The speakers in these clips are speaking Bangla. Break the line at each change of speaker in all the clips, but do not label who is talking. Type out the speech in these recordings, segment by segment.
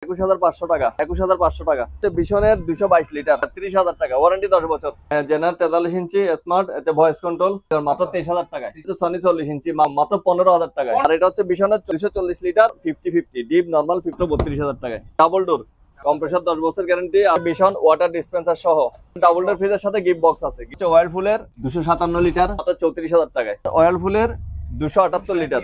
21,500 টাকা, 21,500 টাকা। বিশনের 222 লিটার, 30,000 টাকা, ওয়ারেন্টি 10 বছর। জেনার 43 ইঞ্চি স্মার্ট, এতে ভয়েস কন্ট্রোল, মাত্র 23,000 টাকায়। সনি 40 ইঞ্চি মাত্র 15,000 টাকায়। আর এটা হচ্ছে বিশনের 240 লিটার 50-50 ডিপ নরমাল 32,000 টাকায়। ডাবল ডোর কম্প্রেসর 10 বছর গ্যারান্টি। আর বিশন ওয়াটার ডিসপেন্সার সহ ডাবল ডোর ফ্রিজের সাথে গিফট বক্স আছে। কিছু অয়েল ফুলের 257 লিটার মাত্র 34,000 টাকায়। অয়েল ফুলের 278 লিটার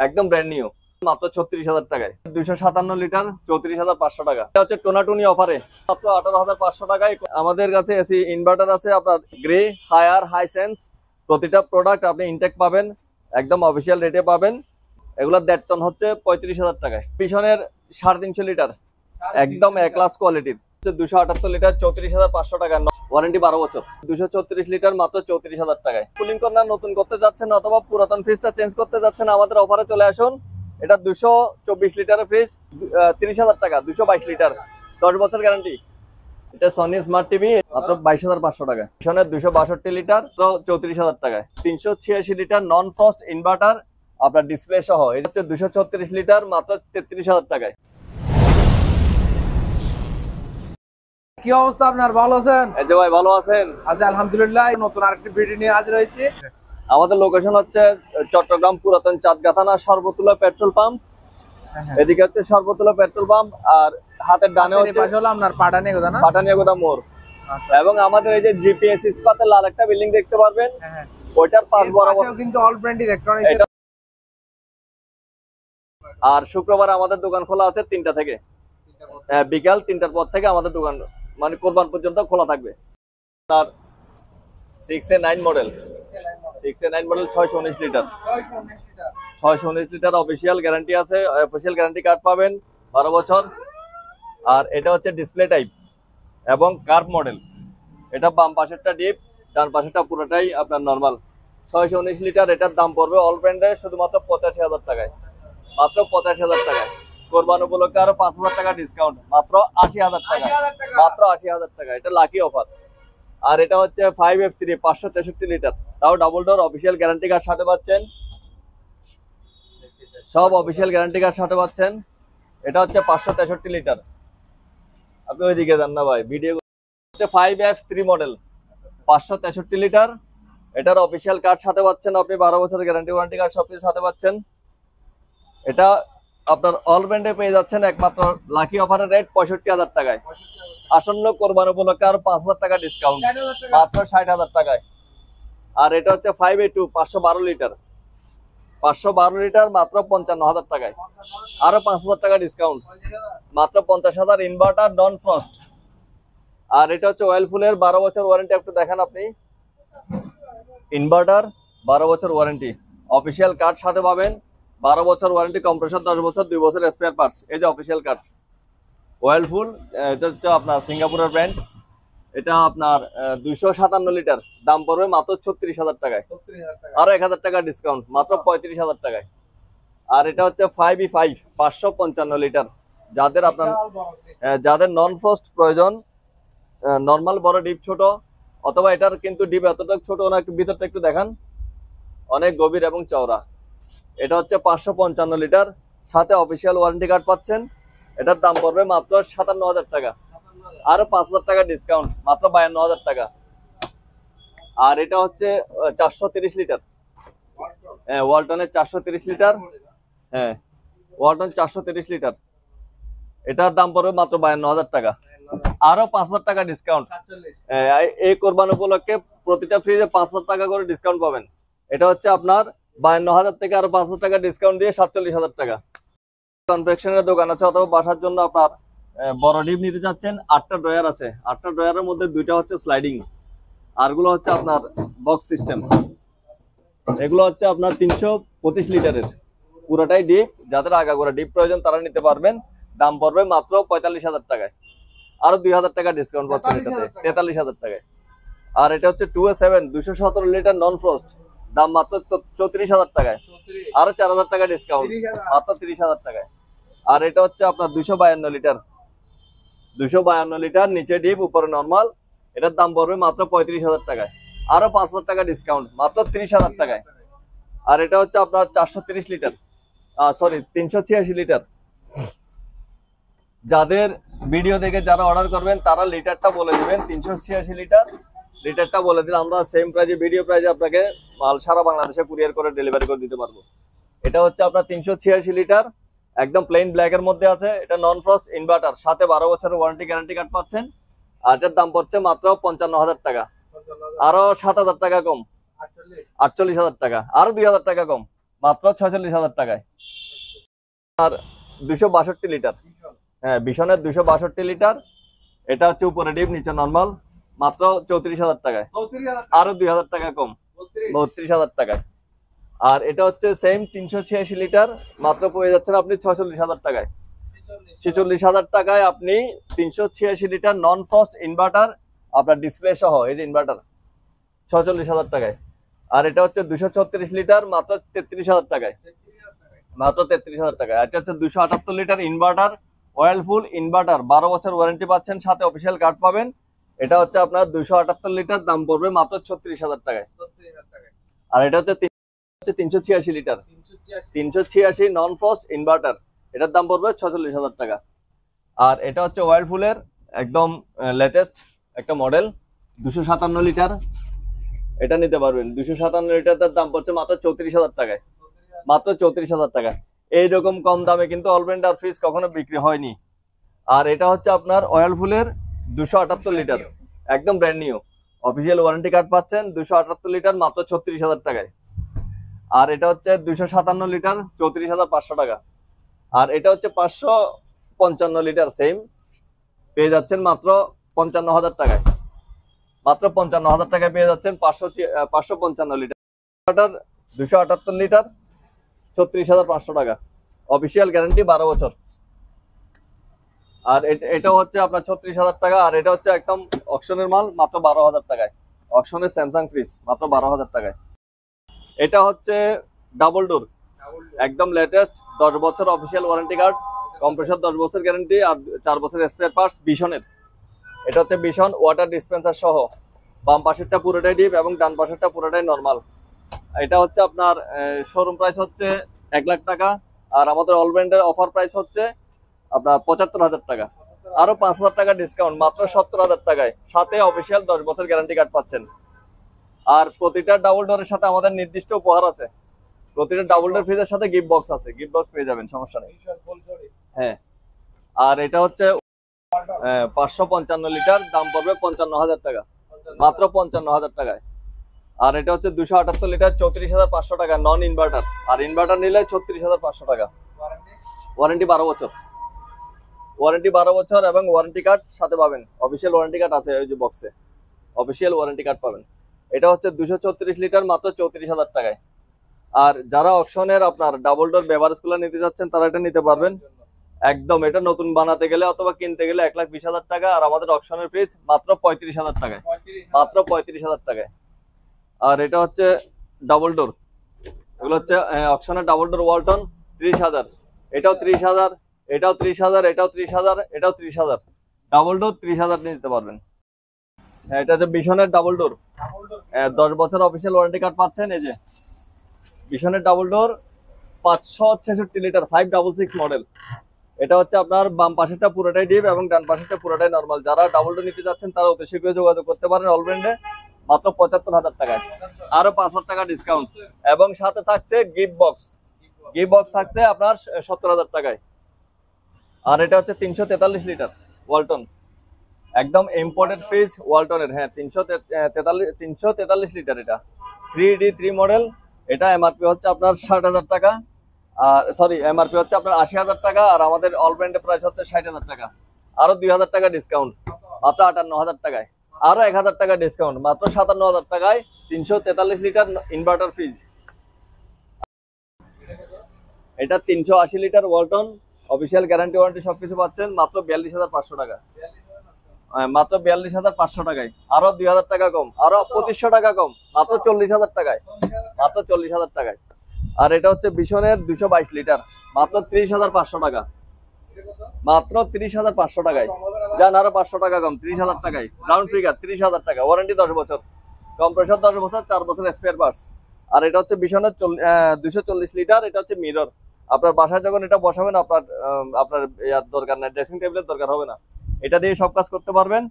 একদম ব্র্যান্ড নিউ মাত্র 36,000 টাকায়। 257 লিটার 34,500 টাকা। এটা হচ্ছে টোনাটুনি অফারে মাত্র 18,500 টাকায়। আমাদের কাছে এসি ইনভার্টার আছে আপনার গ্রে, হায়ার, হাইসেন্স। প্রতিটা প্রোডাক্ট আপনি ইনটেক পাবেন, একদম অফিসিয়াল রেটে পাবেন। এগুলো 1.5 টন হচ্ছে 35,000 টাকায়। পিছনের 350 লিটার একদম এ ক্লাস কোয়ালিটির 278 লিটার 34,500 টাকা, ওয়ারেন্টি 12 বছর। 234 লিটার মাত্র 34,000 টাকায়। কুলিং কর্নার নতুন করতে যাচ্ছেন অথবা পুরাতন ফ্রিজটা চেঞ্জ করতে যাচ্ছেন, আমাদের অফারে চলে আসুন। এটা 224 লিটারের ফ্রিজ 30,000 টাকা, 222 লিটার 10 বছর গ্যারান্টি। এটা সনি স্মার্ট টিভি মাত্র 22,500 টাকা। পিছনের 262 লিটার 34,000 টাকায়। 386 লিটার নন ফ্রস্ট ইনভার্টার আপনার ডিসপ্লে সহ, এটা হচ্ছে 236 লিটার মাত্র 33,000 টাকায়।
কি অবস্থা আপনার, ভালো আছেন?
এই যে ভাই ভালো আছেন?
আচ্ছা আলহামদুলিল্লাহ, নতুন আরেকটি ভিডিও নিয়ে হাজির হয়েছি।
আমাদের লোকেশন হচ্ছে চট্টগ্রাম পুরাতন চাঁদগা থানা সর্বতুলা পেট্রোল পাম্প। এদিকে হচ্ছে সর্বতুলা পেট্রোল পাম্প, আর হাতের ডানে হচ্ছে
আপনার পাটানিয়াগোদা না?
পাটানিয়াগোদা মোড়। এবং আমাদের এই যে জিপিএস ইস্পাতের লাল একটা বিল্ডিং দেখতে পারবেন, ওইটার পাশ বরাবর
কিন্তু অল ব্র্যান্ড ইলেকট্রনিক্স।
আর শুক্রবার আমাদের দোকান খোলা আছে 3টা থেকে, বিকাল 3টার পর থেকে আমাদের দোকান মানে কোরবান পর্যন্ত খোলা থাকবে। আর 6A9 model 619 litre 619 litre official guarantee আছে। অফিসিয়াল গ্যারান্টি কার্ড পাবেন 12 বছর। আর এটা হচ্ছে ডিসপ্লে টাইপ এবং কার্ভ মডেল। এটা বাম পাশেরটা ডিপ, ডান পাশেরটা পুরোটাই আপনার নরমাল। 619 লিটার, এটার দাম পড়বে অল ব্র্যান্ডে শুধুমাত্র 85,000 টাকায়, মাত্র 85,000 টাকায়। কোরবান উপলক্ষে আরো 5,000 টাকা ডিসকাউন্ট, মাত্র 80,000 টাকা, মাত্র 80,000 টাকা। এটা লাকি অফার। আর এটা হচ্ছে 5F3 563 লিটার, তাও double door, official guarantee card সাথে পাচ্ছেন, সব অফিসিয়াল গ্যারান্টি কার্ড সাথে পাচ্ছেন। এটা হচ্ছে 563 লিটার। আপনি ওইদিকে যান না ভাই, ভিডিও হচ্ছে 5F3 মডেল 563 লিটার। এটার অফিসিয়াল কার্ড সাথে পাচ্ছেন আপনি, 12 বছরের গ্যারান্টি ওয়ারেন্টি কার্ড সব কিছু সাথে পাচ্ছেন। এটা আপনার অল ব্র্যান্ডে পেয়ে যাচ্ছেন একমাত্র লাকি অফারের রেট 65,000 টাকায়। আসন্ন কোরবান উপলক্ষে আরো 5,000 টাকা ডিসকাউন্ট, মাত্র 60,000 টাকায়। আর এটা হচ্ছে 5A2 512 লিটার 512 লিটার মাত্র 55,000 টাকায়, আরো 5,000 টাকা ডিসকাউন্ট, মাত্র 50,000। Inverter non frost. আর এটা হচ্ছে অয়েল ফুলের 12 বছর ওয়ারেন্টি। একটু দেখেন আপনি, ইনভার্টার 12 বছর ওয়ারেন্টি, অফিসিয়াল কার্ড সাথে পাবেন, 12 বছর ওয়ারেন্টি, কম্প্রেসর 10 বছর, 2 বছর স্পেয়ার পার্টস। এই যে অফিসিয়াল কার্ড অয়েল ফুল, এটা হচ্ছে আপনার সিঙ্গাপুরের ব্র্যান্ড। এটা আপনার 257 লিটার, দাম পড়বে মাত্র 36,000 টাকায়, আরো 1,000 টাকা ডিসকাউন্ট, মাত্র 35,000 টাকায়। আর এটা হচ্ছে 5E5 555 লিটার, যাদের আপনার যাদের নন ফ্রস্ট প্রয়োজন, নর্মাল বড় ডিপ ছোট, অথবা এটার কিন্তু ডিপ এতটা ছোট না, একটু ভিতরটা একটু দেখান, অনেক গভীর এবং চওড়া। এটা হচ্ছে 555 লিটার, সাথে অফিসিয়াল ওয়ারেন্টি কার্ড পাচ্ছেন। এটার দাম পড়বে মাত্র 57,000 টাকা, আরো 5,000 টাকা ডিসকাউন্ট, মাত্র 52,000 টাকা। আর এটা হচ্ছে 430 লিটার, হ্যাঁ ওয়ালটনের 430 লিটার, হ্যাঁ ওয়ালটন 430 লিটার। এটার দাম পড়বে মাত্র 52,000 টাকা, আরো 5,000 টাকা ডিসকাউন্ট। এই কোরবান উপলক্ষে প্রতিটা ফ্রিজে 5,000 টাকা করে ডিসকাউন্ট পাবেন। এটা হচ্ছে আপনার 52,000 থেকে আরো 5,000 টাকা ডিসকাউন্ট দিয়ে 47,000 টাকা। কনফেকশনের দোকান আছে, অথবা বাসার জন্য আপনার বড় ডিপ নিতে চাচ্ছেন, 8টা ড্রয়ার আছে। 8টা ড্রয়ারের মধ্যে 2টা হচ্ছে স্লাইডিং, আরগুলো হচ্ছে আপনার বক্স সিস্টেম। এগুলো হচ্ছে আপনার 325 লিটারের, পুরোটাই ডিপ। যাদের আগাগোড়া ডিপ প্রয়োজন তারা নিতে পারবেন। দাম পড়বে মাত্র 45,000 টাকায়, আরো 2,000 টাকা ডিসকাউন্ট পাচ্ছেন এটাতে, 43,000 টাকায়। আর এটা হচ্ছে 2A7 217 লিটার নন ফ্রস্ট, দাম মাত্র 34,000 টাকায়, আরো 4,000 টাকা ডিসকাউন্ট, মাত্র 30,000 টাকায়। আর এটা হচ্ছে আপনার 252 লিটার 252 লিটার, নিচে ডিপ উপরে নর্মাল। এটার দাম পড়বে মাত্র 35,000 টাকায়, আরো 5,000 টাকা ডিসকাউন্ট, মাত্র 30,000 টাকায়। আর এটা হচ্ছে আপনার 430 লিটার, সরি 386 লিটার যাদের ভিডিও দেখে যারা অর্ডার করবেন তারা লিটারটা বলে দিবেন, 386 লিটার লিটারটা বলে দিলে আমরা সেম প্রাইজে ভিডিও প্রাইজে আপনাকে মাল সারা বাংলাদেশে কুরিয়ার করে ডেলিভারি করে দিতে পারবো। এটা হচ্ছে আপনার 386 লিটার, একদম প্লেন ব্ল্যাক এর মধ্যে আছে। এটা নন ফ্রস্ট ইনভার্টার, সাথে 12 বছরের ওয়ারেন্টি গ্যারান্টি কার্ড পাচ্ছেন। আর এটার দাম পড়ছে মাত্র 55,000 টাকা, আরো 7,000 টাকা কম, 48,000 টাকা, আরো 2,000 টাকা কম, মাত্র 46,000 টাকায়। আর 262 লিটার, হ্যাঁ বিশনের 262 লিটার, এটা হচ্ছে উপরে ডিপ নিচে নর্মাল, মাত্র 34,000 টাকায়, আরো 2,000 টাকা কম, 32,000 টাকায়। আর এটা হচ্ছে সেম 386 লিটার, মাত্র পেয়ে যাচ্ছেন আপনি 46,000 টাকায়। 46,000 টাকায় আপনি 386 লিটার নন ফ্রস্ট ইনভার্টার, আপনার ডিসপ্লে সহ, এই যে ইনভার্টার, 46,000 টাকায়। আর এটা হচ্ছে 236 লিটার, মাত্র 33,000 টাকায়, মাত্র 33,000 টাকায়। এটা হচ্ছে 278 লিটার ইনভার্টার, অয়েল ফুল ইনভার্টার, 12 বছর ওয়ারেন্টি পাচ্ছেন, সাথে অফিসিয়াল কার্ড পাবেন। এটা হচ্ছে আপনার 278 লিটার, দাম পড়বে মাত্র 36,000 টাকায়। আর এটা হচ্ছে 386 লিটার, 386 নন ফ্রস্ট ইনভার্টার, এটার দাম পড়বে 46,000 টাকা। আর এটা হচ্ছে অয়েল ফুলের একদম লেটেস্ট একটা মডেল, 257 লিটার, এটা নিতে পারবেন। 257 লিটারটার দাম পড়ছে মাত্র 34,000 টাকায়, মাত্র 34,000 টাকা। এইরকম কম দামে কিন্তু অলরাউন্ডার ফ্রিজ কখনো বিক্রি হয়নি। আর এটা হচ্ছে আপনার অয়েল ফুলের 278 লিটার, একদম brand new, official warranty card পাচ্ছেন, 278 লিটার, মাত্র 36,000 টাকায়। আর এটা হচ্ছে 257 লিটার, 34,500 টাকা। আর এটা হচ্ছে 555 লিটার, সেম, পেয়ে যাচ্ছেন মাত্র 55,000 টাকায়, মাত্র 55,000 টাকায় পেয়ে যাচ্ছেন 555 লিটার। 278 লিটার, 36,500 টাকা, অফিসিয়াল গ্যারান্টি 12 বছর। আর এটা হচ্ছে আপনার 36,000 টাকা। আর এটা হচ্ছে একদম অকশনের মাল, মাত্র 12,000 টাকায়, অকশনের স্যামসাং ফ্রিজ, মাত্র 12,000 টাকায়। এটা হচ্ছে ডাবল ডোর, একদম লেটেস্ট, 10 বছর অফিসিয়াল ওয়ারেন্টি কার্ড, কম্প্রেসর 10 বছর গ্যারান্টি, আর 4 বছরের স্পেয়ার পার্টস বিশনের। এটা হচ্ছে বিশন ওয়াটার ডিসপেন্সার সহ, বাম পাশেরটা পুরোটাই ডিপ এবং ডান পাশেরটা পুরোটাই নরমাল। এটা হচ্ছে আপনার শোরুম প্রাইস হচ্ছে 1 লাখ টাকা, আর আমাদের অল ব্র্যান্ডের অফার প্রাইস হচ্ছে আপনার 75,000 টাকা, আরো 5,000 টাকা ডিসকাউন্ট, মাত্র 70,000 টাকায়, সাথে অফিসিয়াল 10 বছর গ্যারান্টি কার্ড পাচ্ছেন। আর প্রতিটা ডাবল ডোরের সাথে আমাদের নির্দিষ্ট উপহার আছে, প্রতিটা ডাবল ডোর ফ্রিজের সাথে গিফট বক্স আছে, গিফট বক্স পেয়ে যাবেন, সমস্যা নেই। হ্যাঁ। আর এটা হচ্ছে 555 লিটার, দাম পড়বে 55,000 টাকা, মাত্র 55,000 টাকায়। আর এটা হচ্ছে 278 লিটার, 34,500 টাকা, নন ইনভার্টার, আর ইনভার্টার নিলে 36,500 টাকা। ওয়ারেন্টি 12 বছর, ওয়ারেন্টি 12 বছর, এবং ওয়ারেন্টি কার্ড সাথে পাবেন, অফিসিয়াল ওয়ারেন্টি কার্ড আছে ওই যে বক্সে, অফিসিয়াল ওয়ারেন্টি কার্ড পাবেন। এটা হচ্ছে 234 লিটার, মাত্র 34,000 টাকায়। আর যারা অকশনের আপনার ডাবল ডোর বেভারেজ গুলো নিতে যাচ্ছেন তারা এটা নিতে পারবেন, একদম এটা নতুন বানাতে গেলে অথবা কিনতে গেলে 1,20,000 টাকা, আর আমাদের অকশনের ফ্রিজ মাত্র 35,000 টাকায়, মাত্র 35,000 টাকায়। আর এটা হচ্ছে ডাবল ডোর, এগুলো হচ্ছে অকশনের ডাবল ডোর ওয়ালটন, 30,000, এটাও 30,000, এটাও 30,000, এটাও 30,000, এটাও 30,000, ডাবল ডোর 30,000 নিতে পারবেন। এটা হচ্ছে বিশনের ডাবল ডোর, 10 বছর অফিসিয়াল ওয়ারেন্টি কার্ড পাচ্ছেন। এই যে বিশনের ডাবল ডোর, 566 লিটার, 566 মডেল। এটা হচ্ছে আপনার বাম পাশেরটা পুরোটাই ডিপ এবং ডান পাশেরটা পুরোটাই নরমাল। যারা ডাবল ডোর নিতে যাচ্ছেন তারা অতি শীঘ্রই যোগাযোগ করতে পারেন অল ব্র্যান্ডে, মাত্র 75,000 টাকায়, আরো 5,000 টাকা ডিসকাউন্ট, এবং সাথে থাকছে গিফট বক্স, গিফট বক্স থাকছে আপনার 70,000 টাকায়। আর এটা হচ্ছে 343 লিটার ওয়ালটন, একদম ইম্পোর্টেড ফ্রিজ ওয়ালটনের, হ্যাঁ 343 লিটার, এটা 3D3 মডেল। এটা এমআরপি হচ্ছে আপনার 60,000 টাকা, আর সরি এমআরপি হচ্ছে আপনার 80,000 টাকা, আর আমাদের অল ব্র্যান্ডের প্রাইস হচ্ছে 60,000 টাকা, আরো 2,000 টাকা ডিসকাউন্ট, মাত্র 58,000 টাকায়, আরো 1,000 টাকা ডিসকাউন্ট, মাত্র 57,000 টাকায় 343 লিটার ইনভার্টার ফ্রিজ। এটা 380 litre Walton, official guarantee warranty সবকিছু পাচ্ছেন, মাত্র 42,500 টাকা, মাত্র 42,500 টাকায়, আরো 2,000 টাকা কম, আরো 2,500 টাকা কম, মাত্র 40,000 টাকায়, মাত্র 40,000 টাকায়। আর এটা হচ্ছে বিশনের 222 লিটার, মাত্র 30,500 টাকা, মাত্র 30,500 টাকায়, যান আরো 500 টাকা কম, 30,000 টাকায়, রাউন্ড ফিগার 30,000 টাকা, ওয়ারেন্টি 10 বছর, কম্প্রেসর 10 বছর, 4 বছর স্পেয়ার পার্টস। আর এটা হচ্ছে বিশনের 240 লিটার, এটা হচ্ছে মিরর, আপনার বাসায় যখন এটা বসাবেন আপনার ইয়ার দরকার নাই, ড্রেসিং টেবিলের দরকার হবে না। এটা দিয়ে সব কাজ করতে পারবেন।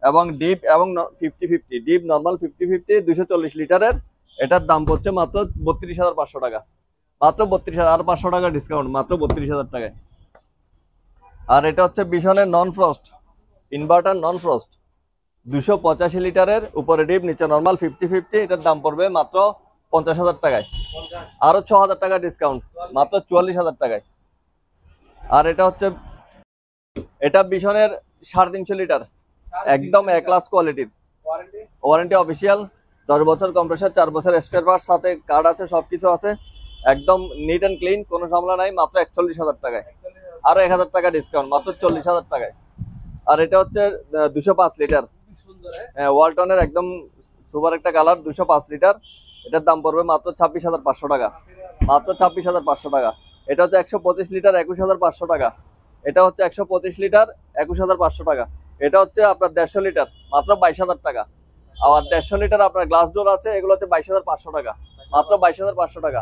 এবং ডিপ এবং 50-50 ডিপ নর্মাল 50-50 240 লিটারের, এটার দাম পড়ছে মাত্র 32,500 টাকা। মাত্র 32,000 আর 500 টাকা ডিসকাউন্ট, মাত্র 32,000 টাকায়। আর এটা হচ্ছে বিশনের non frost inverter, non frost 285 লিটারের, উপরে ডিপ নিচে নর্মাল 50-50, এটার দাম পড়বে মাত্র 50,000 টাকায়। আরো 6,000 টাকা ডিসকাউন্ট, মাত্র 44,000 টাকায়। আর এটা বিশনের 350 লিটার, একদম এ ক্লাস কোয়ালিটির, ওয়ারেন্টি অফিসিয়াল, 10 বছর কম্প্রেসার, 4 বছর স্পেয়ার পার্টস, সাথে কার্ড আছে, সবকিছু আছে, একদম নিট অ্যান্ড ক্লিন, কোনো ঝামেলা নাই, মাত্র 41,000 টাকায়। আরো 1,000 টাকা ডিসকাউন্ট, মাত্র 40,000 টাকায়। আর এটা হচ্ছে 205 লিটার, ওয়ালটনের একদম সুপার একটা কালার, 205 লিটার, এটার দাম পড়বে মাত্র 26,500 টাকা, মাত্র 26,500 টাকা। এটা হচ্ছে 125 লিটার, 21,500 টাকা। এটা হচ্ছে 125 লিটার, 21,500 টাকা। এটা হচ্ছে আপনার 150 লিটার, মাত্র 22,000 টাকা। আবার 150 লিটার আপনার গ্লাস ডোর আছে, এগুলো হচ্ছে 22,500 টাকা, মাত্র 22,500 টাকা।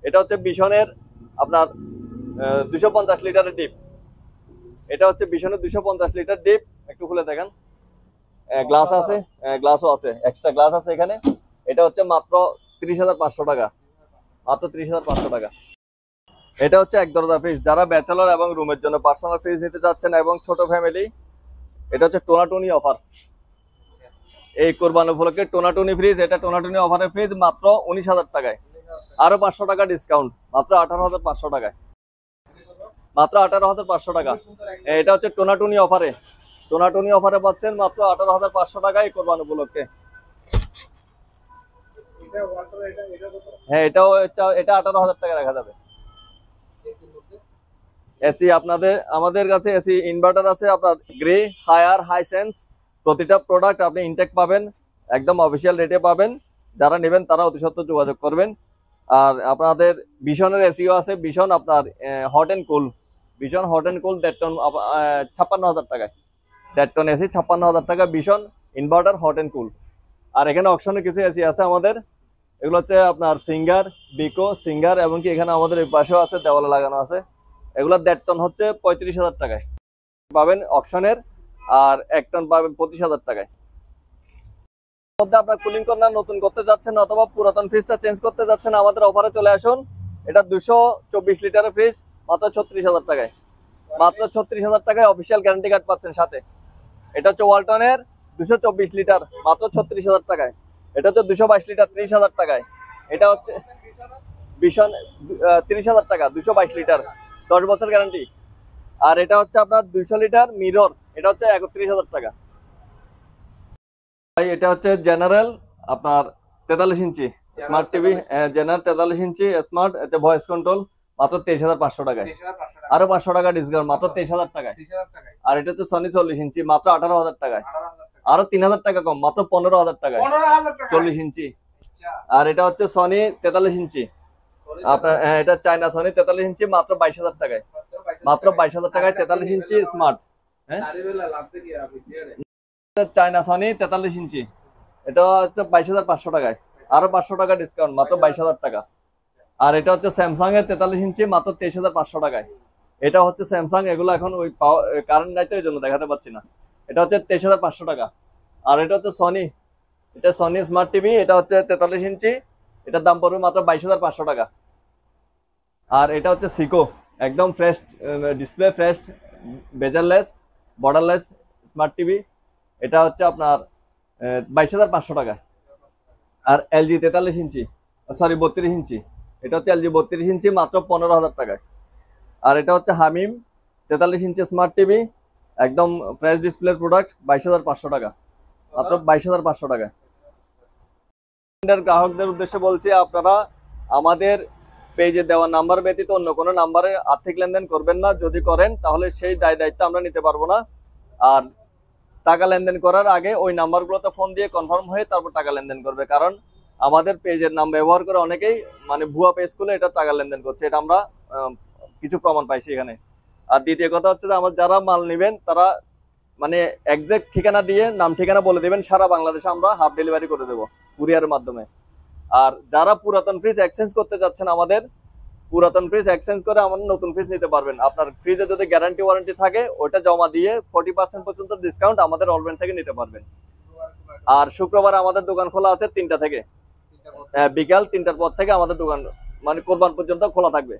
এটা হচ্ছে বিশনের আপনার 250 লিটারের ডিপ, এটা হচ্ছে বিশনের 250 লিটার ডিপ, একটু খুলে দেখেন, গ্লাস আছে, গ্লাসও আছে, এক্সট্রা গ্লাস আছে এখানে। এটা হচ্ছে মাত্র 30,500 টাকা, মাত্র 30,500 টাকা। এটা হচ্ছে এক দরজা ফ্রিজ, যারা ব্যাচেলর এবং রুমের জন্য পার্সোনাল ফ্রিজ নিতে চাচ্ছেন এবং ছোট ফ্যামিলি, এটা হচ্ছে টোনাটুনি অফার। এই কোরবানি উপলক্ষে টোনাটুনি ফ্রিজ, এটা টোনাটুনি অফারের ফ্রিজ, মাত্র 19,000 টাকায়। আরো 500 টাকা ডিসকাউন্ট, মাত্র 18,500 টাকায়, মাত্র 18,500 টাকা। এটা হচ্ছে টোনাটুনি অফারে, টোনাটুনি অফারে পাচ্ছেন মাত্র 18,500 টাকায় কোরবানি উপলক্ষে। হ্যাঁ, এটা 18,000 টাকা রাখা যাবে। এসি আমাদের কাছে এসি ইনভার্টার আছে, আপনার গ্রে, হায়ার, হাইসেন্স, প্রতিটা প্রোডাক্ট আপনি ইনটেক পাবেন, একদম অফিসিয়াল রেটে পাবেন। যারা নেবেন তারা অতি সত্ত্বর যোগাযোগ করবেন। আর আপনাদের বিশনের এসিও আছে, বিশন আপনার hot and cool, Vision hot and cool 1.5 ton 56,000 টাকায়, 1.5 টন এসি 56,000 টাকা, Vision inverter hot and cool. আর এখানে অপশনে কিছু এসি আছে আমাদের, এগুলো হচ্ছে আপনার সিঙ্গার, বিকো, সিঙ্গার, এবং কি এখানে আমাদের এই পাশেও আছে, দেওয়ালে লাগানো আছে। এগুলো 1.5 টন হচ্ছে 35,000 টাকায় পাবেন অপশনের, আর 1 টন পাবেন 25,000 টাকায়। মধ্যে আপনার কুলিং কর্নার নতুন করতে যাচ্ছেন অথবা পুরাতন ফ্রিজটা চেঞ্জ করতে যাচ্ছেন, আমাদের অফারে চলে আসুন। এটা 224 লিটারের ফ্রিজ, মাত্র 36,000 টাকায়, মাত্র 36,000 টাকায় অফিসিয়াল গ্যারান্টি কার্ড পাচ্ছেন সাথে। এটা হচ্ছে ওয়ালটনের 224 লিটার, মাত্র 36,000 টাকায়। এটা হচ্ছে 222 লিটার, 30,000 টাকায়। এটা হচ্ছে বিশন 30,000 টাকা, 222 লিটার, 10 বছর গ্যারান্টি। আর এটা হচ্ছে আপনার 200 লিটার মিরর, এটা হচ্ছে 31,000 টাকা। এটা হচ্ছে জেনারেল আপনার 43 ইঞ্চি স্মার্ট টিভি, জেনারেল 43 ইঞ্চি স্মার্ট, এটা ভয়েস কন্ট্রোল, মাত্র 23,500 টাকায়। আরো 500 টাকা ডিসকাউন্ট, মাত্র 23,000 টাকায়। আর এটা হচ্ছে সনি 40 ইঞ্চি, মাত্র 18,000 টাকায়। আরো 3,000 টাকা কম, মাত্র 15,000 টাকায়, 40 ইঞ্চি। আর এটা হচ্ছে সনি 43 ইঞ্চি আপনার, এটা চায়না সনি 43 ইঞ্চি, মাত্র 22,000 টাকায়, মাত্র 22,000 টাকায় 43 ইঞ্চি স্মার্ট। চায়না সনি 43 ইঞ্চি, এটা হচ্ছে 22,500 টাকায়, আরো 500 টাকা ডিসকাউন্ট, মাত্র 22,000 টাকা। আর এটা হচ্ছে স্যামসাং এর 43 ইঞ্চি, মাত্র 23,500 টাকায়। এটা হচ্ছে স্যামসাং, এগুলো এখন ওই কারেন্ট নাই তো এই জন্য দেখাতে পাচ্ছি না। এটা হচ্ছে 23,500 টাকা। আর এটা হচ্ছে সনি, এটা সনি স্মার্ট টিভি, এটা হচ্ছে 43 ইঞ্চি, এটার দাম পড়বে মাত্র 22,500 টাকা। আর এটা হচ্ছে সিকো, একদম fresh display, fresh bezel-less borderless smart TV, এটা হচ্ছে আপনার 22,500 টাকা। আর এলজি 43 ইঞ্চি, সরি 32 ইঞ্চি, এটা হচ্ছে এলজি 32 ইঞ্চি, মাত্র 15,000 টাকায়। আর এটা হচ্ছে হামিম 43 ইঞ্চি স্মার্ট টিভি, একদম ফ্রেশ ডিসপ্লের প্রোডাক্ট, 22,500 টাকা, মাত্র 22,500 টাকা। গ্রাহকদের উদ্দেশ্যে বলছি, আপনারা আমাদের পেজে দেওয়া নাম্বার ব্যতীত অন্য কোনো নাম্বারে আর্থিক লেনদেন করবেন না। যদি করেন তাহলে সেই দায়িত্ব আমরা নিতে পারবো না। আর টাকা লেনদেন করার আগে ওই নাম্বারগুলোতে ফোন দিয়ে কনফার্ম হয়ে তারপর টাকা লেনদেন করবে, কারণ আমাদের পেজের নাম ব্যবহার করে অনেকেই মানে ভুয়া পেজ খুলে এটা টাকা লেনদেন করছে, এটা আমরা কিছু প্রমাণ পাইছি এখানে। আর দ্বিতীয় কথা হচ্ছে যে আমার যারা মাল নেবেন তারা মানে একজ্যাক্ট ঠিকানা দিয়ে নাম ঠিকানা বলে দেবেন, সারা বাংলাদেশে আমরা হাফ ডেলিভারি করে দেবো কুরিয়ারের মাধ্যমে। আর যারা পুরাতন ফ্রিজ এক্সচেঞ্জ করতে যাচ্ছেন আমাদের পুরাতন ফ্রিজ এক্সচেঞ্জ করে আমাদের নতুন ফ্রিজ নিতে পারবেন। আপনার ফ্রিজে যদি গ্যারান্টি ওয়ারেন্টি থাকে ওটা জমা দিয়ে 40% পর্যন্ত ডিসকাউন্ট আমাদের অলব্যান্ড থেকে নিতে পারবেন। আর শুক্রবার আমাদের দোকান খোলা আছে 3টা থেকে, বিকাল 3টার পর থেকে আমাদের দোকান মানে কোরবান পর্যন্ত খোলা থাকবে।